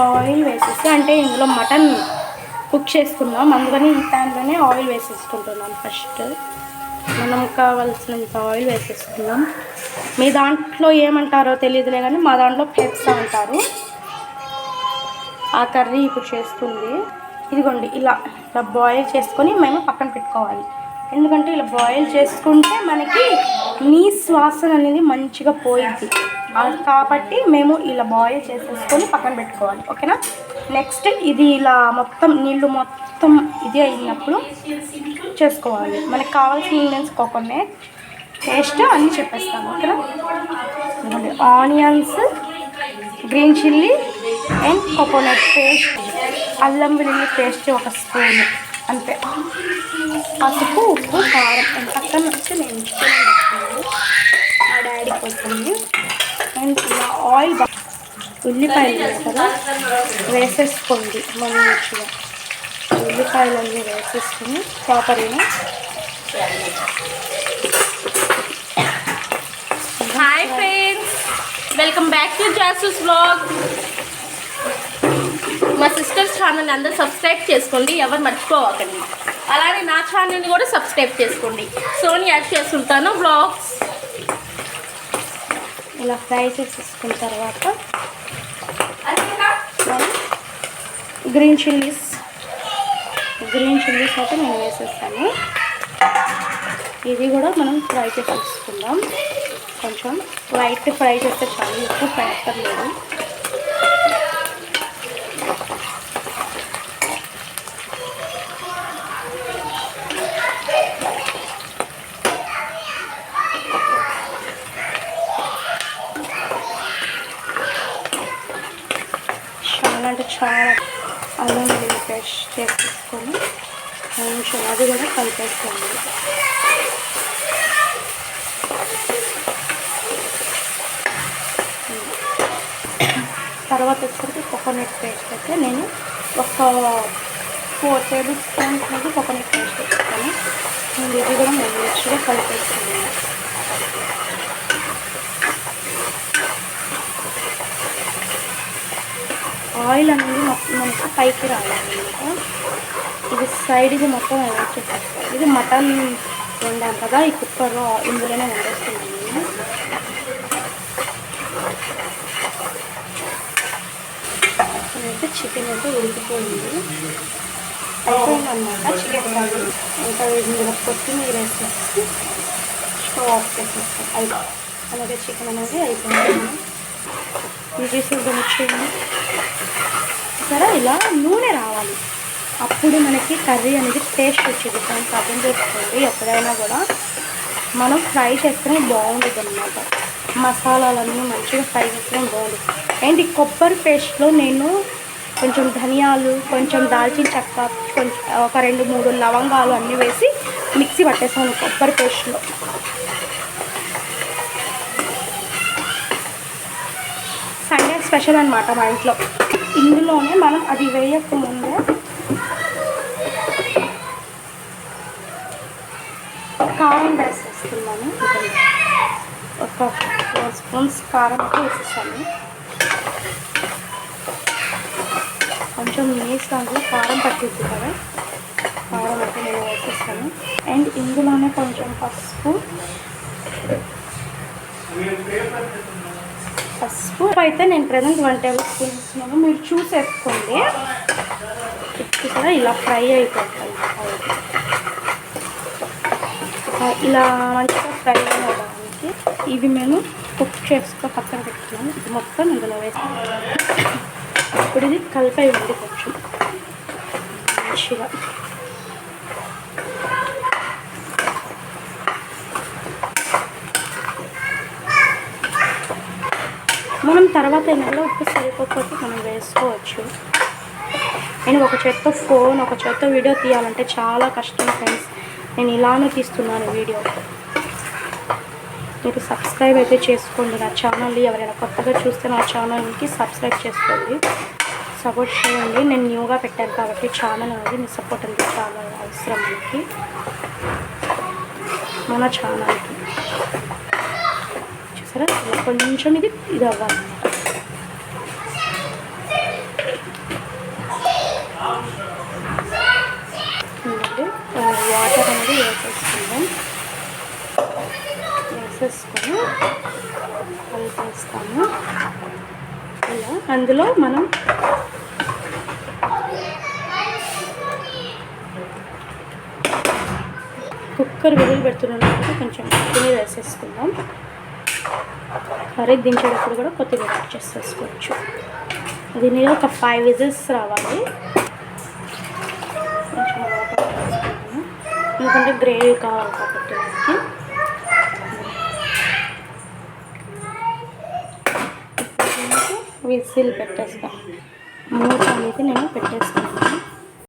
Oil వేసేసి అంటే ఇందులో మటన్ కుక్ చేసుకున్నాం, అందుకని ఈ ప్యాన్లోనే ఆయిల్ వేసేసుకుంటున్నాం. ఫస్ట్ మనం కావాల్సినంత ఆయిల్ వేసేసుకున్నాం. మీ దాంట్లో ఏమంటారో తెలియదులే కానీ మా దాంట్లో పెప్స్ అంటారు. ఆ కర్రీ ఇప్పుడు చేస్తుంది. ఇదిగోండి ఇలా బాయిల్ చేసుకొని మేము పక్కన పెట్టుకోవాలి. ఎందుకంటే ఇలా బాయిల్ చేసుకుంటే మనకి నీస్ వాసన అనేది మంచిగా పోయింది కాబట్టి మేము ఇలా బాయిల్ చేసేసుకొని పక్కన పెట్టుకోవాలి. ఓకేనా. నెక్స్ట్ ఇది ఇలా మొత్తం నీళ్ళు మొత్తం ఇది అయినప్పుడు చేసుకోవాలి. మనకు కావాల్సిన ఇంగ్రీడియంట్స్ కోకోనట్ పేస్ట్ అన్నీ చెప్పేస్తాను. ఓకేనా. Onions, green chilli and coconut paste, అల్లం వెల్లుల్లి పేస్ట్ 1 స్పూన్ అంతే. పసుపు, ఉప్పు, కారం అండ్ పక్కన వచ్చి నేను చికెన్ వేసుకున్నాను, మా డాడీకి వస్తుంది. అండ్ ఇలా ఆయిల్ ఉల్లిపాయలు కదా వేసేసుకోండి. మంచిగా ఉల్లిపాయలన్నీ వేసేసుకొని ప్రాపర్గా. Hi friends, welcome back to Jasoos vlog. మా సిస్టర్స్ ఛానల్ని అందరూ సబ్స్క్రైబ్ చేసుకోండి, ఎవరు మర్చిపోవకండి. అలానే నా ఛానల్ని కూడా సబ్స్క్రైబ్ చేసుకోండి. సోని యాడ్ చేస్తుంటాను వ్లాగ్స్. ఇలా ఫ్రై చేసేసుకున్న తర్వాత గ్రీన్ చిల్లీస్ అయితే నేను వేసేస్తాను. ఇది కూడా మనం ఫ్రై చేసేసుకుందాం. కొంచెం లైట్ ఫ్రై చేస్తే చాలు, ఎక్కువ ఫ్రై అక్కర్లేదు. అంటే చాలా అల్లం వెల్లుల్లి పేస్ట్ చేసేసుకొని కొంచెం అది కూడా కలిపేసుకోండి. తర్వాత వచ్చేసరికి కోకోనట్ పేస్ట్ అయితే నేను ఒక 4 టేబుల్ స్పూన్స్ అనేది కోకోనట్ పేస్ట్ వేస్తాను. నేను ఇది కూడా మంచిగా కలిపేసుకున్నాను. ఆయిల్ అనేది మొత్తం మనకి పైకి రావాలన్నమాట. ఇది సైడ్కి మొత్తం అలవాటు చేసేస్తాను. ఇది మటన్ వండాను కదా ఈ కుక్కర్లో, ఇందులోనే వండేస్తున్నాను నేను. అయితే చికెన్ అయితే ఉడికిపోయింది, అయిపోయిందన్నమాట. చికెన్ కాదు ఇంకా ఇందులో కొత్తిమీర వేసేసి స్టవ్ ఆఫ్ చేసేస్తాం. అలాగే చికెన్ అనేది అయిపోయింది. ఇది చూడండి సరే, ఇలా నూనె రావాలి, అప్పుడు మనకి కర్రీ అనేది టేస్ట్ వచ్చేది. దానికి అర్థం చేసుకోండి. ఎప్పుడైనా కూడా మనం ఫ్రై చేస్తేనే బాగుంటుంది అన్నమాట. మసాలాలన్నీ మంచిగా ఫ్రై చేస్తేనే బాగుంటుంది. అండ్ ఈ కొబ్బరి పేస్ట్లో నేను కొంచెం ధనియాలు, కొంచెం దాల్చిన చెక్క, కొంచెం ఒక 2-3 లవంగాలు అన్నీ వేసి మిక్సీ పట్టేసాను కొబ్బరి పేస్ట్లో. సండే స్పెషల్ అన్నమాట మా ఇంట్లో. ఇందులోనే మనం అది వేయకముందే కారం వేసేస్తున్నాను. ఒక 4 స్పూన్స్ కారం వేసేసాను. కొంచెం నీసాగు కారం పట్టిద్ది కదా, కారం అయితే నేను వేసేస్తాను. అండ్ ఇందులోనే కొంచెం పసుపు అయితే నేను ప్రజెంట్ 1 టేబుల్ స్పూన్ ఇస్తున్నాను. మీరు చూసేసుకోండి. ఇక్కడ ఇలా ఫ్రై అయిపోతాయి. ఇలా మంచిగా ఫ్రై అవ్వడానికి ఇవి మేము కుక్ చేసుకో పక్కన పెట్టుకున్నాము. ఇది మొత్తం ఇందులో వేస్తాం. ఇప్పుడు ఇది కలిపి ఉంది కొంచెం మంచిగా. మనం తర్వాత ఏమైనా ఉప్పు సరిపోకపోతే మనం వేసుకోవచ్చు. నేను ఒక చేత్తో ఫోన్, ఒక చేత్తో వీడియో తీయాలంటే చాలా కష్టం ఫ్రెండ్స్. నేను ఇలానే తీస్తున్నాను వీడియో. మీరు సబ్స్క్రైబ్ అయితే చేసుకోండి నా ఛానల్ని. ఎవరైనా కొత్తగా చూస్తే నా ఛానల్కి సబ్స్క్రైబ్ చేసుకోండి, సపోర్ట్ చేయండి. నేను న్యూగా పెట్టాను కాబట్టి ఛానల్ అనేది మీ సపోర్ట్ అనేది చాలా అవసరం మనకి, మన ఛానల్కి. చూసారా కొంచెం ఇది అవ్వాలన్నమాట. వాటర్ అనేది వేసేసుకుందాం. వేసేసుకొని కలిపేస్తాము. ఇలా అందులో మనం కుక్కర్ విజిల్ పెడుతున్నప్పుడు కొంచెం కొత్తిమీర వేసేసుకుందాం. కర్రీ దించేటప్పుడు కూడా కొత్తిమీర యాడ్ చేసేసుకోవచ్చు. దీని ఒక 5 విజిల్స్ రావాలి. కొంచెం వాటర్ వేసుకుంటాము ఎందుకంటే గ్రేవీ కావాలి కాబట్టి మనకి విజిల్ పెట్టేస్తాం. మూత అనేది నేను పెట్టేస్తాను.